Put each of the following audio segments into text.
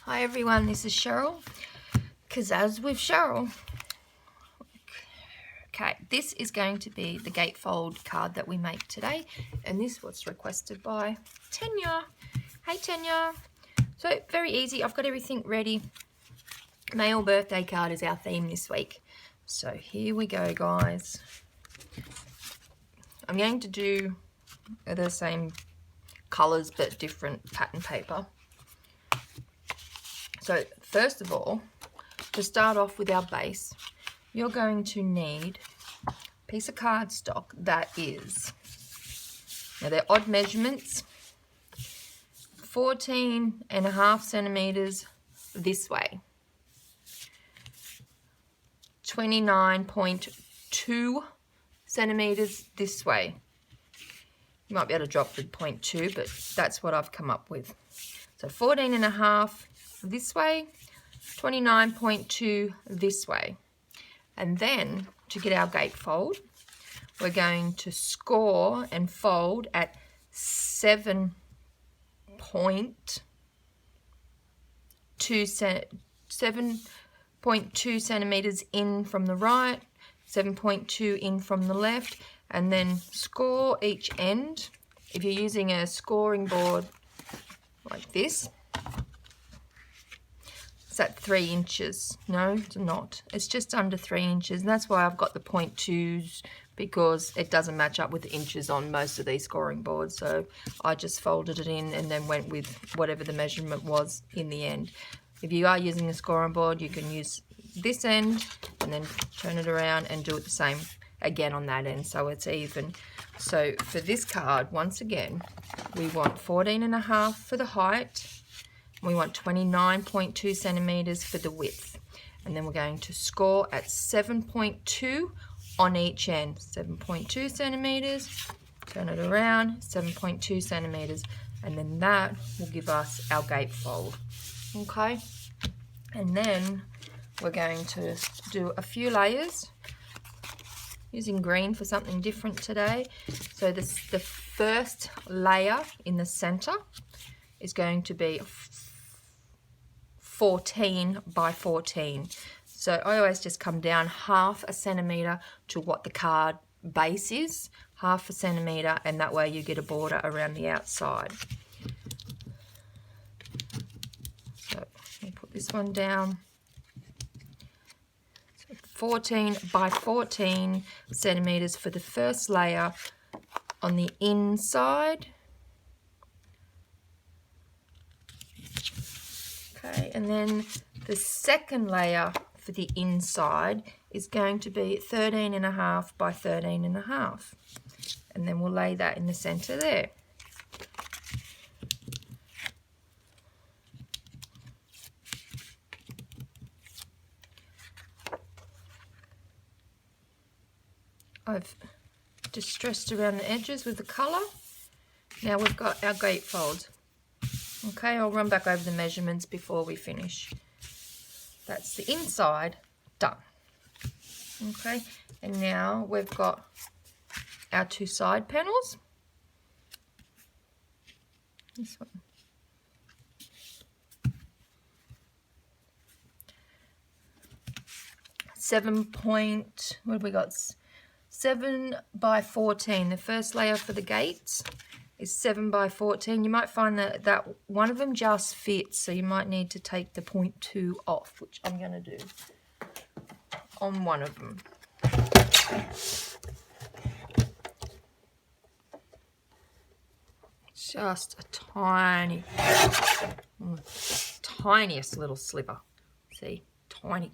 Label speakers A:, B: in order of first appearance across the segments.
A: Hi everyone, this is Cheryl. Kaszazz with Cheryl. Okay, this is going to be the gatefold card that we make today, and this was requested by Tanya. Hey Tanya. So very easy, I've got everything ready. Male birthday card is our theme this week. So here we go, guys. I'm going to do the same colours but different pattern paper. So first of all, to start off with our base, you're going to need a piece of cardstock that is, now they're odd measurements, 14.5 centimeters this way, 29.2 centimeters this way. You might be able to drop the 0.2, but that's what I've come up with. So 14.5 this way, 29.2 this way. And then to get our gatefold, we're going to score and fold at 7.2 centimeters in from the right, 7.2 in from the left, and then score each end. If you're using a scoring board like this, it's at 3 inches. No, it's not. It's just under 3 inches, and that's why I've got the 0.2s, because it doesn't match up with the inches on most of these scoring boards. So I just folded it in and then went with whatever the measurement was in the end. If you are using a scoring board, you can use this end and then turn it around and do it the same again on that end, so it's even. So for this card, once again, we want 14.5 for the height. We want 29.2 centimeters for the width, and then we're going to score at 7.2 on each end. 7.2 centimeters, turn it around, 7.2 centimeters, and then that will give us our gatefold. Okay, and then we're going to do a few layers using green for something different today. So the first layer in the center is going to be 14 by 14. So I always just come down 1/2 centimeter to what the card base is, 1/2 centimeter, and that way you get a border around the outside. So I'll put this one down. So 14 by 14 centimeters for the first layer on the inside. Okay, and then the second layer for the inside is going to be 13.5 by 13.5, and then we'll lay that in the center there. I've distressed around the edges with the color. Now we've got our gatefold. Okay, I'll run back over the measurements before we finish. That's the inside done. Okay, and now we've got our 2 side panels. This one. What have we got? 7 by 14. The first layer for the gates is 7 by 14. You might find that one of them just fits, so you might need to take the 0.2 off, which I'm going to do on one of them. Just a tiniest little sliver. See, tiny.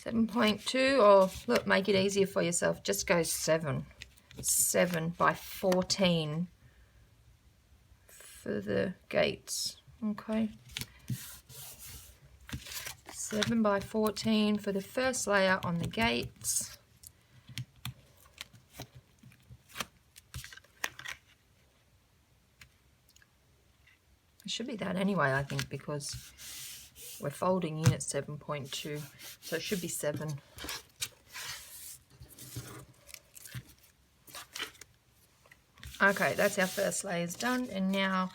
A: 7.2, or look, make it easier for yourself. Just go 7 by 14 for the gates. Okay, 7 by 14 for the first layer on the gates. It should be that anyway, I think, because we're folding in at 7.2, so it should be 7. Okay, that's our first layers done, and now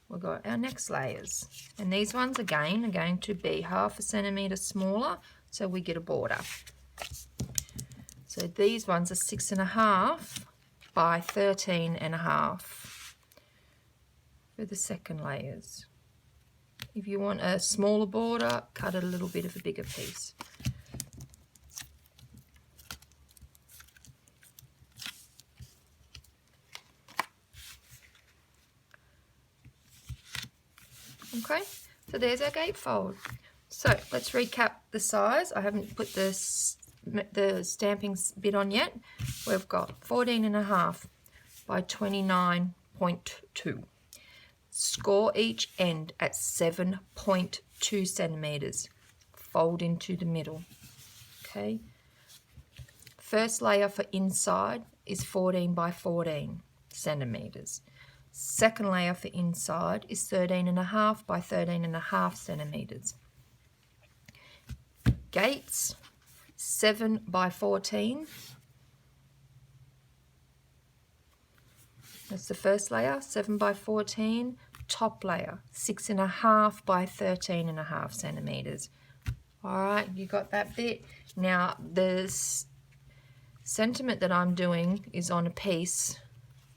A: we've got our next layers. And these ones again are going to be 1/2 centimetre smaller, so we get a border. So these ones are 6.5 by 13.5 for the second layers. If you want a smaller border, cut it a little bit of a bigger piece. Okay, so there's our gatefold. So let's recap the size. I haven't put the stamping bit on yet. We've got 14.5 by 29.2. Score each end at 7.2 centimetres. Fold into the middle. Okay. First layer for inside is 14 by 14 centimetres. Second layer for inside is 13.5 by 13.5 centimetres. Gates, 7 by 14. That's the first layer, 7 by 14. Top layer, 6.5 by 13.5 centimetres. All right, you got that bit. Now, the sentiment that I'm doing is on a piece.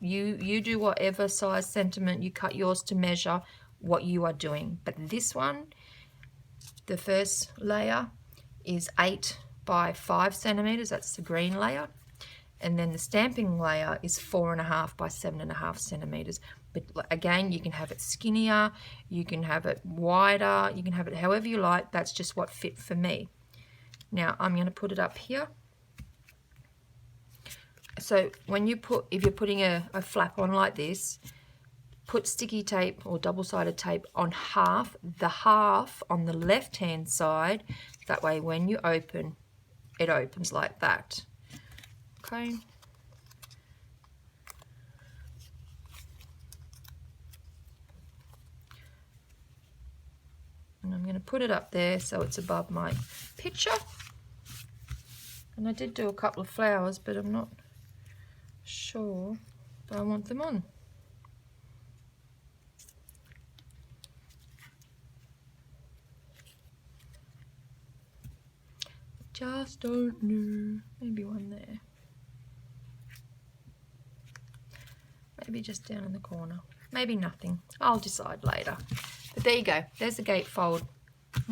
A: You do whatever size sentiment, you cut yours to measure what you are doing. But this one, the first layer is 8 by 5 centimetres, that's the green layer. And then the stamping layer is 4.5 by 7.5 centimetres. But again, you can have it skinnier, you can have it wider, you can have it however you like. That's just what fit for me. Now I'm going to put it up here. So when you if you're putting a flap on like this, put sticky tape or double-sided tape on the half on the left-hand side. That way when you open, it opens like that. Okay. And I'm going to put it up there so it's above my picture. And I did do a couple of flowers, but I'm not sure that I want them on. Just don't know. Maybe one there. Maybe just down in the corner. Maybe nothing. I'll decide later. But there you go. There's the gatefold.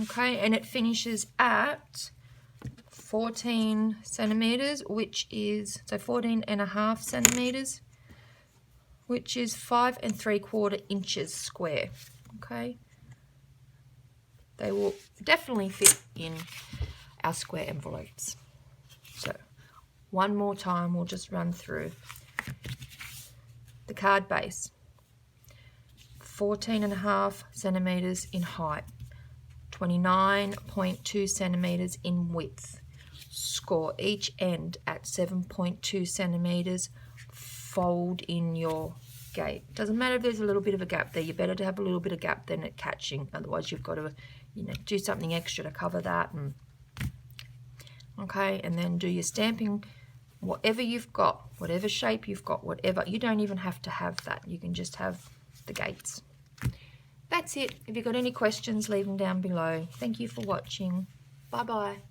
A: Okay, and it finishes at 14 centimetres, which is, so 14.5 centimetres, which is 5 3/4 inches square. Okay, they will definitely fit in our square envelopes. So one more time, we'll just run through the card base. 14.5 centimetres in height, 29.2 centimetres in width. Score each end at 7.2 centimetres. Fold in your gate. Doesn't matter if there's a little bit of a gap there. You're better to have a little bit of gap than it catching. Otherwise, you've got to, do something extra to cover that. Okay, and then do your stamping. Whatever you've got, whatever shape you've got, whatever. You don't even have to have that. You can just have the gates. That's it. If you've got any questions, leave them down below. Thank you for watching. Bye-bye.